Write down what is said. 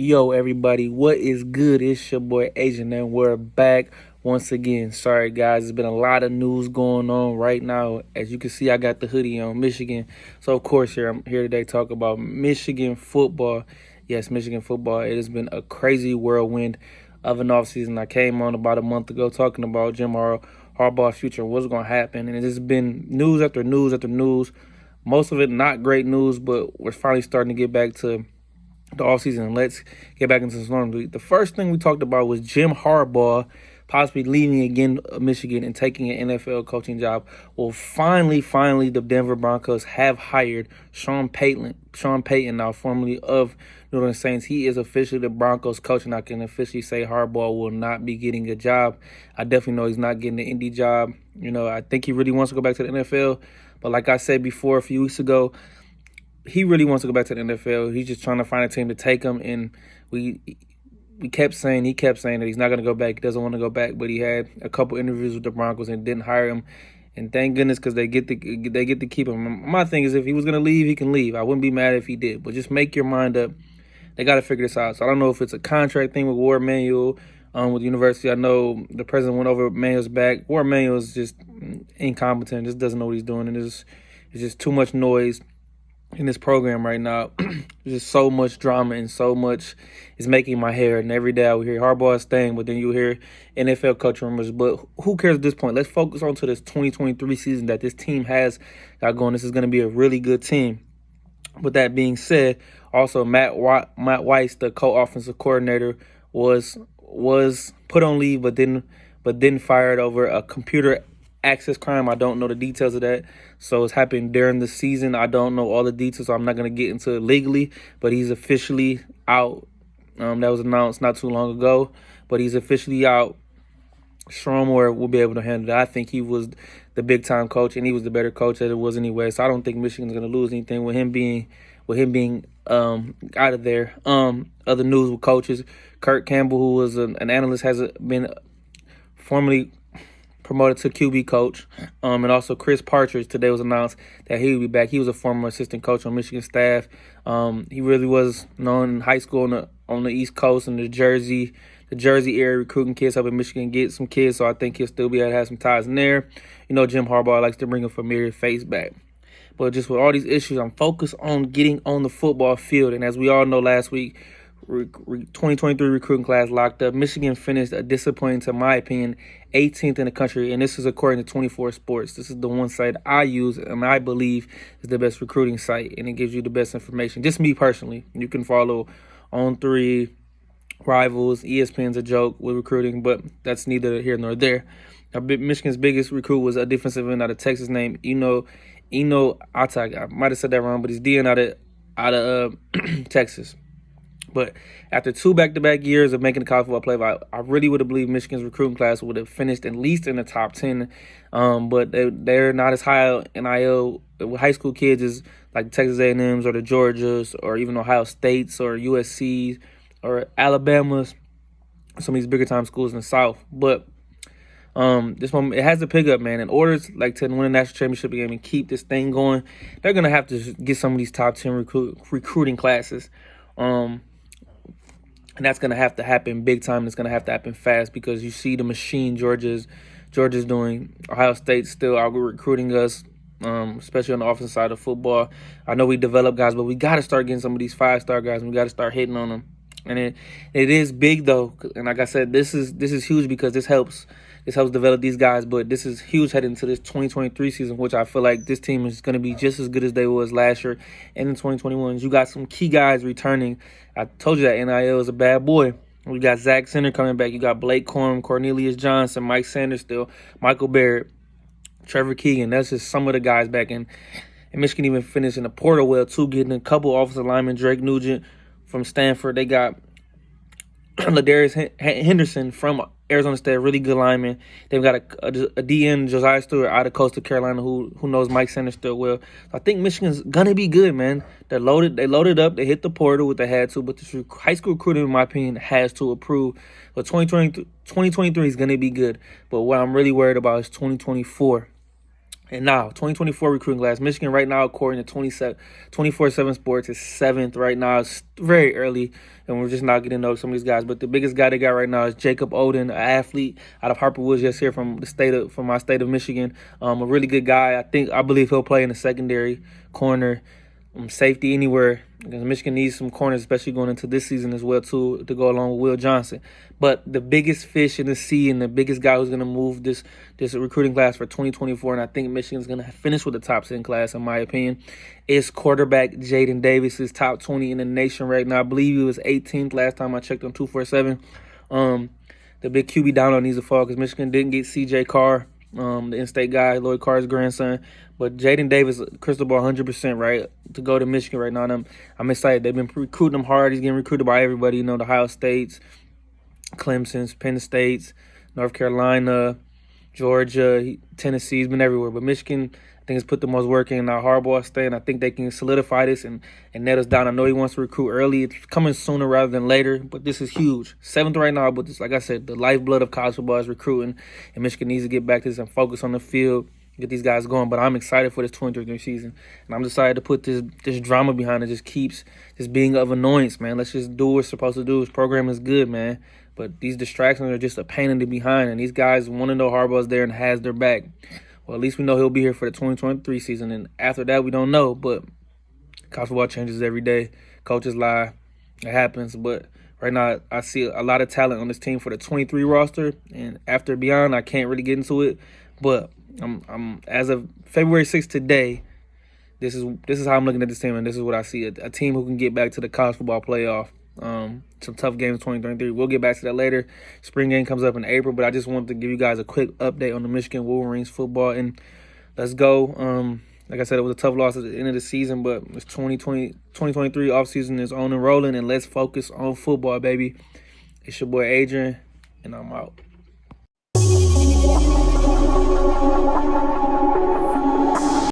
Yo, everybody, what is good? It's your boy Agent, and we're back once again. Sorry, guys, there's been a lot of news going on right now. As you can see, I got the hoodie on Michigan. So, of course, I'm here today to talk about Michigan football. Yes, Michigan football. It has been a crazy whirlwind of an offseason. I came on about a month ago talking about Harbaugh's future, what's going to happen. And it's been news after news after news. Most of it not great news, but we're finally starting to get back to the offseason, and let's get back into the storm. The first thing we talked about was Jim Harbaugh possibly leaving again Michigan and taking an NFL coaching job. Well, finally, the Denver Broncos have hired Sean Payton. Sean Payton, now formerly of New Orleans Saints. He is officially the Broncos coach, and I can officially say Harbaugh will not be getting a job. I definitely know he's not getting the Indy job. I think he really wants to go back to the NFL. But like I said before a few weeks ago, he really wants to go back to the NFL. He's just trying to find a team to take him, and he kept saying that he's not going to go back. He doesn't want to go back, but he had a couple interviews with the Broncos and didn't hire him. And thank goodness, because they get to keep him. My thing is, if he was going to leave, he can leave. I wouldn't be mad if he did, but just make your mind up. They got to figure this out. So I don't know if it's a contract thing with Warde Manuel with the university. I know the president went over Manuel's back. Warde Manuel is just incompetent, just doesn't know what he's doing, and it's just too much noise in this program right now. There's just so much drama and so much is making my hair. And every day I will hear Harbaugh staying, but then you hear NFL coach rumors. But who cares at this point? Let's focus on to this 2023 season that this team has got going. This is going to be a really good team. With that being said, also Matt Weiss, the co-offensive coordinator, was put on leave, but then fired over a computer access crime. I don't know the details of that. So it's happened during the season. I don't know all the details, so I'm not going to get into it legally, but he's officially out. That was announced not too long ago, but he's officially out. Stromore will be able to handle that. I think he was the big-time coach, and he was the better coach that it was anyway. So I don't think Michigan's going to lose anything with him being out of there. Other news with coaches, Kirk Campbell, who was an analyst, has been formerly promoted to QB coach, and also Chris Partridge today was announced that he will be back. He was a former assistant coach on Michigan staff. He really was known in high school on the East Coast and the Jersey area, recruiting kids, helping Michigan get some kids. So I think he'll still be able to have some ties in there. Jim Harbaugh likes to bring a familiar face back. But just with all these issues, I'm focused on getting on the football field. And as we all know, last week, 2023 recruiting class locked up. Michigan finished a disappointing, to my opinion, 18th in the country, and this is according to 24 Sports. This is the one site I use and I believe is the best recruiting site, and it gives you the best information. Just me personally. You can follow On3, Rivals, ESPN's a joke with recruiting, but that's neither here nor there. Now, Michigan's biggest recruit was a defensive end out of Texas named Eno Atag. I might have said that wrong, but he's DN out of Texas. But after two back-to-back years of making the college football playoff, I really would have believed Michigan's recruiting class would have finished at least in the top 10. But they're not as high in NIL with high school kids as like Texas A&M's or the Georgias or even Ohio State's or USC's or Alabama's, some of these bigger-time schools in the South. But this moment, it has to pick up, man. In order to win a national championship game and keep this thing going, they're going to have to get some of these top 10 recruiting classes. And that's going to have to happen big time. It's going to have to happen fast because you see the machine Georgia's doing. Ohio State still out recruiting us, especially on the offensive side of football. I know we develop guys, but we got to start getting some of these 5-star guys, and we got to start hitting on them. And it is big, though. And like I said, this is huge because this helps develop these guys. But this is huge heading into this 2023 season, which I feel like this team is going to be just as good as they was last year. And in 2021, you got some key guys returning. I told you that NIL is a bad boy. We got Zach Center coming back. You got Blake Corum, Cornelius Johnson, Mike Sanders still, Michael Barrett, Trevor Keegan. That's just some of the guys back in. And Michigan even finished in the portal well, too, getting a couple offensive linemen. Drake Nugent from Stanford. They got Ladarius Henderson from Arizona State, really good lineman. They've got a DN, Josiah Stewart, out of Coastal Carolina, who knows Mike Sanders still well. So I think Michigan's gonna be good, man. They loaded up. They hit the portal what they had to, but the high school recruiting, in my opinion, has to improve. But 2023 is gonna be good. But what I'm really worried about is 2024. And now, 2024 recruiting class. Michigan right now, according to 24/7 Sports, is 7th right now. It's very early, and we're just not getting to know some of these guys. But the biggest guy they got right now is Jacob Oden, an athlete out of Harper Woods, just here from my state of Michigan. A really good guy. I believe he'll play in the secondary, corner, safety, anywhere, because Michigan needs some corners, especially going into this season as well too, to go along with Will Johnson. But the biggest fish in the sea and the biggest guy who's going to move this recruiting class for 2024, and I think Michigan's going to finish with the top 10 class in my opinion, is quarterback Jaden Davis. Is top 20 in the nation right now. I believe he was 18th last time I checked on 247. The big QB down needs to fall because Michigan didn't get C.J. Carr, the in-state guy, Lloyd Carr's grandson. But Jaden Davis, crystal ball 100%, right, to go to Michigan right now. And I'm excited. They've been recruiting him hard. He's getting recruited by everybody, the Ohio States, Clemson's, Penn State's, North Carolina, Georgia, Tennessee. He's been everywhere. But Michigan, I think, has put the most work in. Now Harbaugh staying. I think they can solidify this and net us down. I know he wants to recruit early. It's coming sooner rather than later, but this is huge. 7th right now, but this, like I said, the lifeblood of college football is recruiting, and Michigan needs to get back to this and focus on the field, get these guys going. But I'm excited for this 2023 season, and I'm excited to put this drama behind it. Just keeps just being of annoyance, man. Let's just do what we're supposed to do. This program is good, man, but these distractions are just a pain in the behind, and these guys want to know Harbaugh's there and has their back. Well, at least we know he'll be here for the 2023 season, and after that, we don't know. But college football changes every day. Coaches lie. It happens. But right now, I see a lot of talent on this team for the 23 roster, and after beyond, I can't really get into it. But I'm as of February 6th today, this is how I'm looking at this team, and this is what I see: a team who can get back to the college football playoff. Some tough games in 2023. We'll get back to that later. Spring game comes up in April, but I just wanted to give you guys a quick update on the Michigan Wolverines football, and let's go. Like I said, it was a tough loss at the end of the season, but it's 2023 offseason is on and rolling, and let's focus on football, baby. It's your boy Adrian, and I'm out.